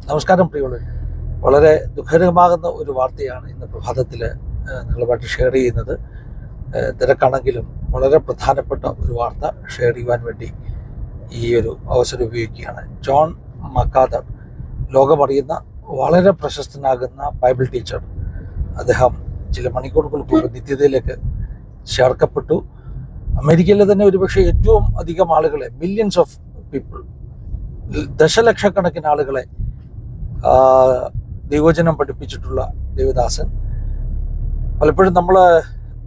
നമസ്കാരം പ്രിയമുള്ളവർ. വളരെ ദുഃഖകരമാകുന്ന ഒരു വാർത്തയാണ് ഇന്ന് പ്രഭാതത്തിൽ നിങ്ങളുമായിട്ട് ഷെയർ ചെയ്യുന്നത്. തിരക്കാണെങ്കിലും വളരെ പ്രധാനപ്പെട്ട ഒരു വാർത്ത ഷെയർ ചെയ്യുവാൻ വേണ്ടി ഈ ഒരു അവസരം ഉപയോഗിക്കുകയാണ്. ജോൺ മക്കാദർ, ലോകമറിയുന്ന വളരെ പ്രശസ്തനാകുന്ന ബൈബിൾ ടീച്ചർ, അദ്ദേഹം ചില മണിക്കൂറുകൾക്ക് മുമ്പ് നിത്യതയിലേക്ക് ചേർക്കപ്പെട്ടു. അമേരിക്കയിലെ തന്നെ ഒരുപക്ഷെ ഏറ്റവും അധികം ആളുകളെ, മില്യൺസ് ഓഫ് പീപ്പിൾ, ദശലക്ഷക്കണക്കിന് ആളുകളെ ദൈവവചനം പഠിപ്പിച്ചിട്ടുള്ള ദേവദാസൻ. പലപ്പോഴും നമ്മൾ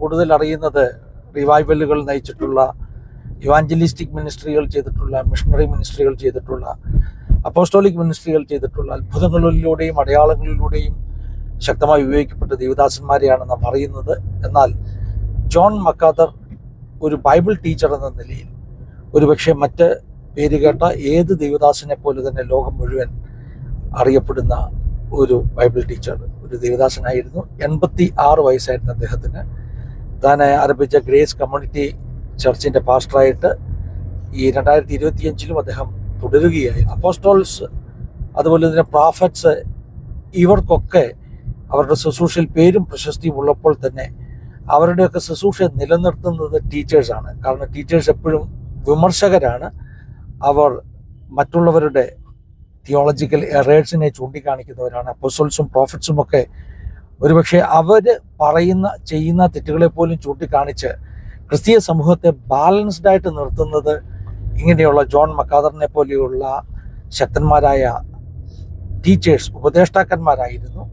കൂടുതൽ അറിയുന്നത് റിവൈവലുകൾ നയിച്ചിട്ടുള്ള, ഇവാഞ്ചലിസ്റ്റിക് മിനിസ്ട്രികൾ ചെയ്തിട്ടുള്ള, മിഷണറി മിനിസ്ട്രികൾ ചെയ്തിട്ടുള്ള, അപ്പോസ്റ്റോളിക് മിനിസ്ട്രികൾ ചെയ്തിട്ടുള്ള, അത്ഭുതങ്ങളിലൂടെയും അടയാളങ്ങളിലൂടെയും ശക്തമായി ഉപയോഗിക്കപ്പെട്ട ദേവദാസന്മാരെയാണ് നാം അറിയുന്നത്. എന്നാൽ ജോൺ മക്കാദർ ഒരു ബൈബിൾ ടീച്ചർ എന്ന നിലയിൽ ഒരുപക്ഷെ മറ്റ് പേരുകേട്ട ഏത് ദേവദാസനെ പോലെ തന്നെ ലോകം മുഴുവൻ അറിയപ്പെടുന്ന ഒരു ബൈബിൾ ടീച്ചർ, ഒരു ദേവദാസനായിരുന്നു. 86 വയസ്സായിരുന്നു അദ്ദേഹത്തിന്. താൻ ആരംഭിച്ച ഗ്രേസ് കമ്മ്യൂണിറ്റി ചർച്ചിൻ്റെ പാസ്റ്ററായിട്ട് ഈ 2025 അദ്ദേഹം തുടരുകയായി. അപ്പോസ്റ്റോൾസ്, അതുപോലെ തന്നെ പ്രോഫറ്റ്സ്, ഇവർക്കൊക്കെ അവരുടെ ശുശ്രൂഷയിൽ പേരും പ്രശസ്തിയും ഉള്ളപ്പോൾ തന്നെ അവരുടെയൊക്കെ ശുശ്രൂഷ നിലനിർത്തുന്നത് ടീച്ചേഴ്സാണ്. കാരണം ടീച്ചേഴ്സ് എപ്പോഴും വിമർശകരാണ്. അവർ മറ്റുള്ളവരുടെ തിയോളജിക്കൽ എറേഴ്സിനെ ചൂണ്ടിക്കാണിക്കുന്നവരാണ്. അപ്പോസ്റ്റൽസും പ്രോഫറ്റ്സും ഒക്കെ ഒരുപക്ഷെ അവർ ചെയ്യുന്ന തെറ്റുകളെ പോലും ചൂണ്ടിക്കാണിച്ച് ക്രിസ്തീയ സമൂഹത്തെ ബാലൻസ്ഡ് ആയിട്ട് നിർത്തുന്നത് ഇങ്ങനെയുള്ള ജോൺ മക്കാദറിനെ പോലെയുള്ള ശക്തന്മാരായ ടീച്ചേഴ്സ്, ഉപദേഷ്ടാക്കന്മാരായിരുന്നു.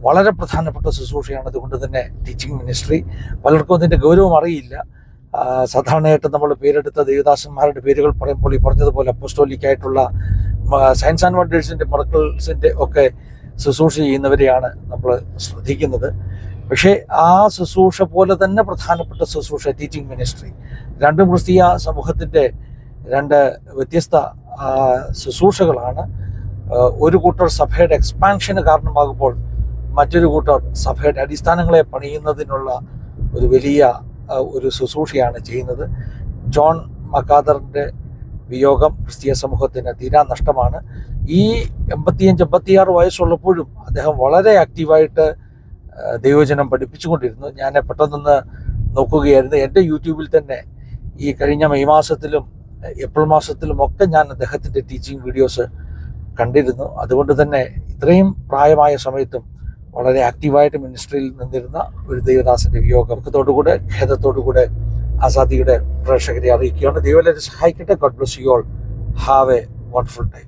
വളരെ പ്രധാനപ്പെട്ട ശുശ്രൂഷയാണ്. അതുകൊണ്ട് തന്നെ ടീച്ചിങ് മിനിസ്ട്രി പലർക്കും അതിൻ്റെ ഗൗരവം അറിയില്ല. സാധാരണയായിട്ട് നമ്മൾ പേരെടുത്ത ദേവദാസന്മാരുടെ പേരുകൾ പറയുമ്പോൾ ഈ പറഞ്ഞതുപോലെ അപ്പോസ്റ്റോലിക്കായിട്ടുള്ള സയൻസ് ആൻഡ് വണ്ടേഴ്സിൻ്റെ, മിറക്കിൾസിൻ്റെ ഒക്കെ ശുശ്രൂഷ ചെയ്യുന്നവരെയാണ് നമ്മൾ ശ്രദ്ധിക്കുന്നത്. പക്ഷേ ആ ശുശ്രൂഷ പോലെ തന്നെ പ്രധാനപ്പെട്ട ശുശ്രൂഷ ടീച്ചിങ് മിനിസ്ട്രി. രണ്ടും ക്രിസ്തീയ സമൂഹത്തിൻ്റെ രണ്ട് വ്യത്യസ്ത ശുശ്രൂഷകളാണ്. ഒരു കൂട്ടർ സഭയുടെ എക്സ്പാൻഷന് കാരണമാകുമ്പോൾ മറ്റൊരു കൂട്ടർ സഭയുടെ അടിസ്ഥാനങ്ങളെ പണിയുന്നതിനുള്ള ഒരു വലിയ ഒരു ശുശ്രൂഷയാണ് ചെയ്യുന്നത്. ജോൺ മക്കാദറിൻ്റെ വിയോഗം ക്രിസ്തീയ സമൂഹത്തിന് തീരാ നഷ്ടമാണ്. ഈ 85-86 വയസ്സുള്ളപ്പോഴും അദ്ദേഹം വളരെ ആക്റ്റീവായിട്ട് ദൈവവചനം പഠിപ്പിച്ചുകൊണ്ടിരുന്നു. ഞാൻ പെട്ടെന്നൊന്ന് നോക്കുകയായിരുന്നു. എൻ്റെ യൂട്യൂബിൽ തന്നെ ഈ കഴിഞ്ഞ മെയ് മാസത്തിലും ഏപ്രിൽ മാസത്തിലും ഒക്കെ ഞാൻ അദ്ദേഹത്തിൻ്റെ ടീച്ചിങ് വീഡിയോസ് കണ്ടിരുന്നു. അതുകൊണ്ട് തന്നെ ഇത്രയും പ്രായമായ സമയത്തും വളരെ ആക്റ്റീവായിട്ട് മിനിസ്ട്രിയിൽ നിന്നിരുന്ന ഒരു ദേവദാസന്റെ വിയോഗം ദുഃഖത്തോടുകൂടെ, ഖേദത്തോടുകൂടെ ആസാദിയുടെ പ്രേക്ഷകരെ അറിയിക്കുകയാണ്. ദൈവം സഹായിക്കട്ടെ. God bless you all. Have A wonderful time.